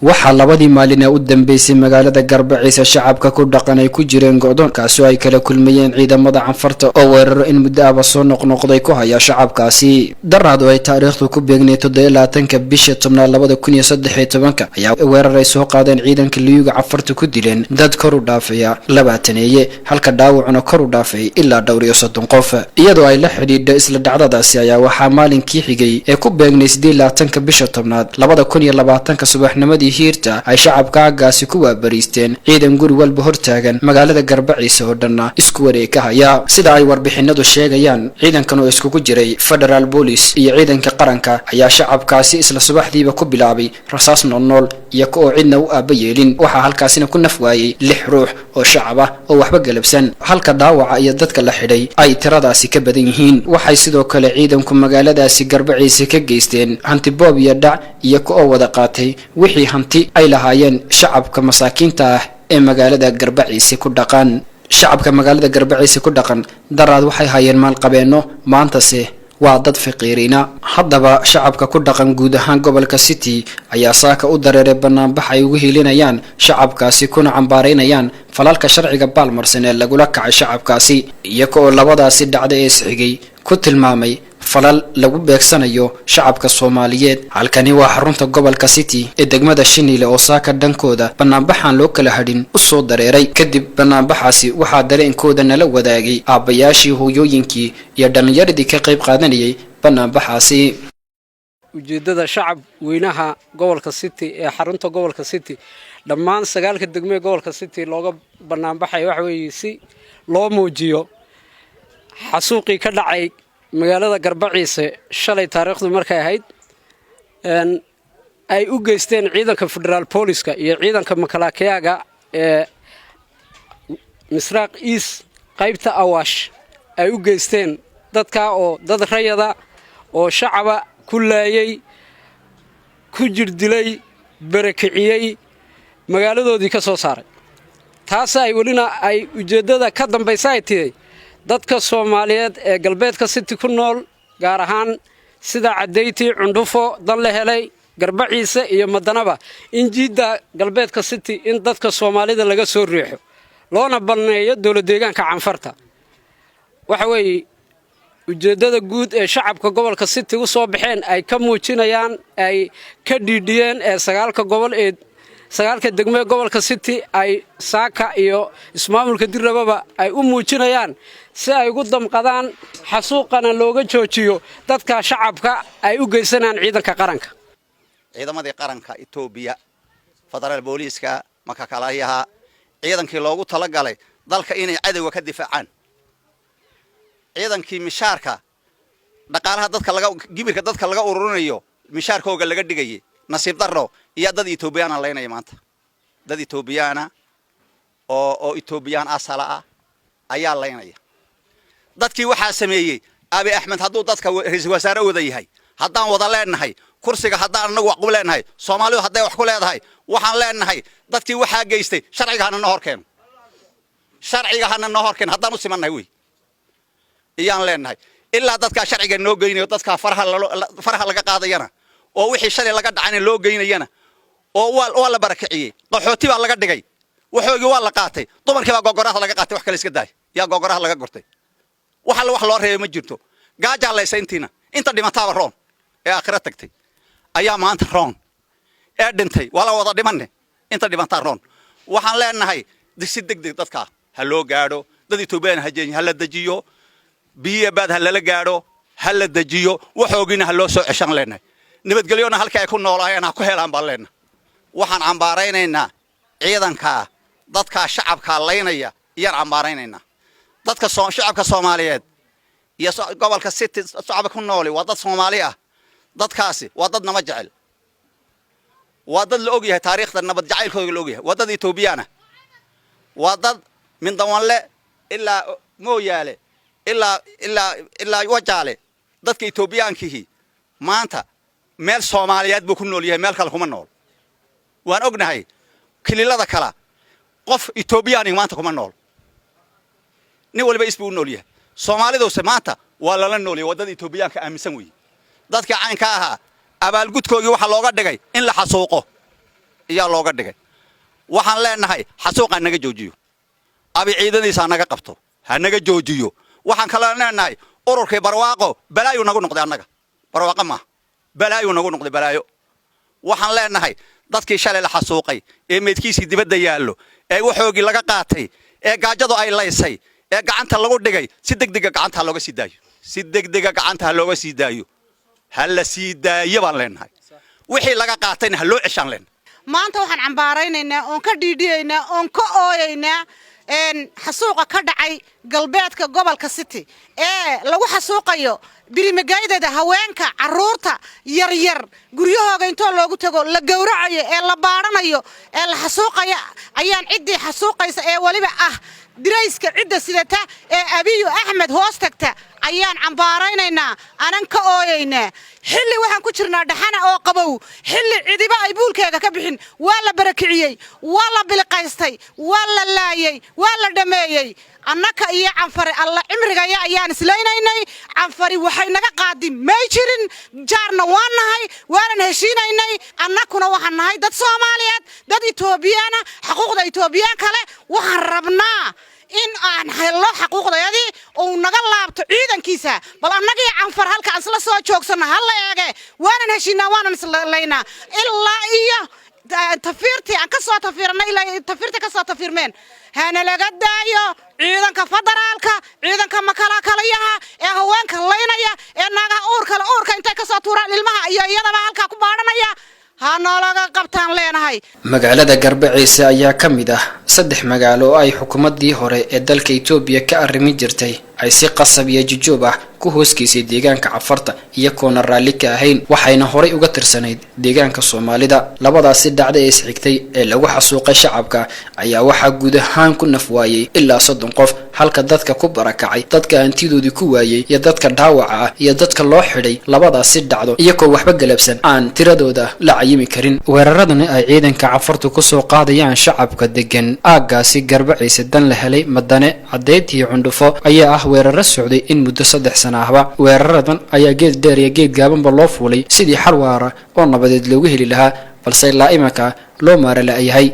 waxaa labadii maalin ee u dambeysay magaalada Garbaciisa shacabka ku dhaqan ay ku jireen go'doonkaas oo ay kala kulmayeen ciidamada canfarta oo weeraro in muddo ah soo noqnoqday ku haya shacabkaasi. Daraad oo ay taariikhdu ku beegnay 27 bisha 2013 ayaa weerar ay soo qaadeen ciidanka liyuga canfarta ku dileen dad kor u dhaafaya 20 halka dhaawacuna kor u dhaafay ilaa dhowr iyo 30 qof. Iyadoo ay la xidhiidho isla dhacdadaasi ayaa waxaa maalinkii xigay ee ku beegnay 28 bisha 10 2020 subaxnimadii hiirta ay shacabka agaasi ku waabariisteen ciidan guri walba hortaagan magaalada Garbaciisa oo dhan isku wareeg haya. Sida ay warbixinadu sheegayaan, ciidankan oo isku jiray Federal Police iyo ciidanka qaranka ayaa shacabkaasi isla subaxdiiba ku bilaabay rasaas nool iyo oo cidna u aabayeelin. Waxaa halkaasina ku naf waayay 6 ruux oo shacab ah oo waxba galabsan, halka dhaawaca iyo dadka la xidhay ay tiradaasi ka badan yihiin. Waxay sidoo kale ciidanku magaaladaasi Garbaciisa ka geysteen hanti boob iyo dhac iyo oo wada qaatay wixii hanti ay lahaayeen shacabka masaakiinta ah ee magaalada Garbaciisa ku dhaqan. Shacabka magaalada Garbaciisa ku dhaqan daraad waxay hayeen maal qabeeno, maantase waa dad faqiirina. Haddaba shacabka ku dhaqan guud ahaan gobolka City ayaa saaka u dareeray banaanbax ay ugu hiilinayaan shacabkaasi kuna cambaareynayaan falalka sharciga baalmarsan ee lagula kacay shacabkaasi, iyagoo labadaasi dhacdo ee isxigay ku tilmaamay falal lagu beegsanayo shacabka Soomaaliyeed. Halkani waa xarunta gobolka City ee degmada Shiniile oo saaka dhankooda banaanbaxan loo kala hadhin u soo dareeray. Kadib banaanbaxaasi waxaa dareenkooda nala wadaagay aabayaashii, hooyooyinkii iyo dhalinyaradii ka qayb qaadanayay banaanbaxaasi. ujeedada shacab weynaha gobolka City ee xarunta gobolka City dhammaan 9 degmo gobolka City looga banaanbaxay waxa weeye si loo muujiyo xasuuqii ka dhacay magaalada Garbaciisa shalay taariikhdu markay ahayd ay u geysteen ciidanka Federal Police iyo ciidanka Makalakayaga ee Misraaq East qaybta Awaash ay u geysteen dadka oo dad rayada oo shacaba ku laayay, ku jirdilay, barakiciyay, magaaladoodii ka soo saaray. taas ay walina ay ujeedada ka dambaysa ay tahay dadka Soomaaliyeed ee galbeedka City ku nool, gaar ahaan sida Cadeyti, Cundufo, dan la helay, Garbaciisa iyo Madanaba, in jiida galbeedka City in dadka Soomaalida laga soo riixo loona balneeyo dawlad deegaanka canfarta. waxa weeye ujeedada guud ee shacabka gobolka City u soo baxeen ay ka muujinayaan, ay ka dhiidhiyeen ee 9 gobol ee 9 degmo gobolka City ay saaka iyo ismaamulka Dirrababa ay u muujinayaan si ay ugu damqadaan xasuuqana looga joojiyo dadka shacabka ay u geysanaan ciidanka qaranka. ciidamadii qaranka Itoobiya, Federal Police-ka, Makalakayaha, ciidankii loogu talagalay dalka inay cadawga ka difaacaan. ciidankii mishaarka dhaqaalaha dadka gibirka dadka laga ururinayo mishaarkooga laga dhigayay nasiib darro iyo dad Itoobiyaan leeynay maanta. dad Itoobiyaan oo Itoobiyaan asala ah ayaa leeynaya. dadkii waxa sameeyay Abiy Ahmed hadduu dadka ra'iisul wasaare wada yahay, haddaan wada leenahay kursiga, haddaan anagu wax ku leenahay, Soomaalidu hadday wax ku leedahay, waxaan leenahay dadkii waxa geystay sharciga hana noo horkeen. sharciga hana noo horkeen haddaan u simannahay way iyaan leenahay. ilaa dadka sharciga noo geynayo, dadka faraha laga qaadayana oo wixii shalay laga dhacay loo geynayana oo waa la barakiciyay, qaxooti baa laga dhigay, waxoogii waa la qaatay, dumarkii baa gogoraha laga qaatay, wax kale iska daay yaa gogoraha laga gortay. waxa wax loo reebay ma jirto. gaaja laysayntiina inta dhimataaba roon ee aakhira tagtay ayaa maanta roon ee dhintay wala wada dhimanne inta dhimata roon. waxaan leenahay si degdeg dadka ha loo gaadho, dad Itoobiyaan ha la dajiyo, biyo baad ha la gaadho, ha la dajiyo, waxoogina ha loo soo ceshan leenahay. nabadgelyona halka ay ku noolaayeen ha ku helaan baan leenahay. waxaan cambaaraynaynaa ciidanka dadka shacabka leynaya iyaan cambaaraynaynaa. dadka shacabka Soomaaliyeed iyo gobolka City shacabka ku nool waa dad Soomaali ah. dadkaasi waa dad nabad jecel, waa dad la og yahay taariikhda nabad jacaylkooda la og yahay, waa dad Itoobiyaan ah, waa dad min Dawanle ilaa Mooyaale ilaa Wajaale. dadka Itoobiyaankihi maanta meel Soomaaliyeed buu ku nool yahay, meel kale kuma nool. waan ognahay kililada kala qof Itoobiyaan maanta kuma nool, nin walba isbuu nool yahay. Soomaalidu maanta waa la nool yahay, wadada Itoobiyaanka aaminsan weey. dadka caynka ahaa abaalgudkoogii waxa looga dhigay in la xasuuqo. iyaa looga dhigay waxaan leenahay xasuuqa naga joojiyo abi ciidaniisa naga qabto ha naga joojiyo waxaan kala leenahay ururkii barwaaqo balaayo nagu noqday annaga barwaaqo ma balaayo nagu noqday balaayo waxaan leenahay dadkii shalay la xasuuqay ee meedkiisii dibadda yaallo ee waxoogii laga qaatay ee gaajadu ay laysay ee gacanta lagu dhigay si degdeg gacanta looga sii daayo si degdeg gacanta looga sii daayo hal la sii daayo baan leenahay wixii laga qaatayna ha loo ceshaan leen maanta waxaan cambaaraynaynaa oon ka dhiidhiyaynaa oon ka ooyaynaa xasuuqa ka dhacay galbeedka gobolka City ee lagu xasuuqayo birimagaydada haweenka caruurta yaryar guryahooga intoo loogu tago la gowracayo ee la baaranayo ee la xasuuqaya ayaan cidii xasuuqaysa ee waliba ah dirayska cidda sidata ee Abiy Ahmed hoos tagta ayaan cambaaraynaynaa anan ka ooyaynaa xilli waxaan ku jirnaa dhaxana oo qabow xilli cidiba ay buulkeega ka bixin waa la barakiciyay waa la bilqaystay waa la laayay waa la dhameeyay annaka iyo canfari alla cimriga ayaan isleynaynay canfari waxay naga qaadin may jirin jaarna waan nahay waanan heshiinaynay annakuna waxaan nahay dad Soomaaliyeed dad Itoobiyana xuquuqda Itoobiyaan kale waxaan rabnaa in aan hello xuquuqdayadii oo naga laabto ciidankiisa bal annaga iyo canfar halka asla soo joogsana hal la eege waanan heshiinaa waanan isleynaynaa ilaa iyo tafirti aan ka soo tafirnay ilaa tafirta ka soo tafirmeen hana laga daayo ciidanka federaalka ciidanka makalayaha ee haweenka leynaya ee naga uurka intay ka soo tuuraan ilmaha iyo iyadaba halka ku baaranaya hanalaga qabtaan leenahay magaalada Garbaciise ayaa kamid ah 3 magaalo oo ay xukuumadii hore ee dalka Itoobiya ka arrimi jirtay ay si qasab iyo jujub ah ku hooskiisay deegaanka Cafarta iyo koona raali ka ahayn waxayna horay uga tirsanayd deegaanka Soomaalida labadaasi dhacdo ee isxigtay ee lagu xasuuqay shacabka ayaa waxa guud ahaan ku nafwaayay ilaa 30 qof halka dadka ku barakacay dadka antidoodii ku waayay iyo dadka dhaawaca ah iyo dadka loo xidhay labadaasi dhacdo iyagoo waxba galabsan aan tiradooda la cayimi karin weeraradani ay ciidanka Cafartu ku soo qaadayaan shacabka degan aagaasi Garbaciise dan la helay madane cadeed iyo cundufo ayaa ah weeraro socday in muddo 3 sano ah weeraradan ayaa geed dheer iyo geed gaaban ba loo fuulay sidii xal waara oo nabadeed loogu heli lahaa balse ilaa imika loo maarala yahay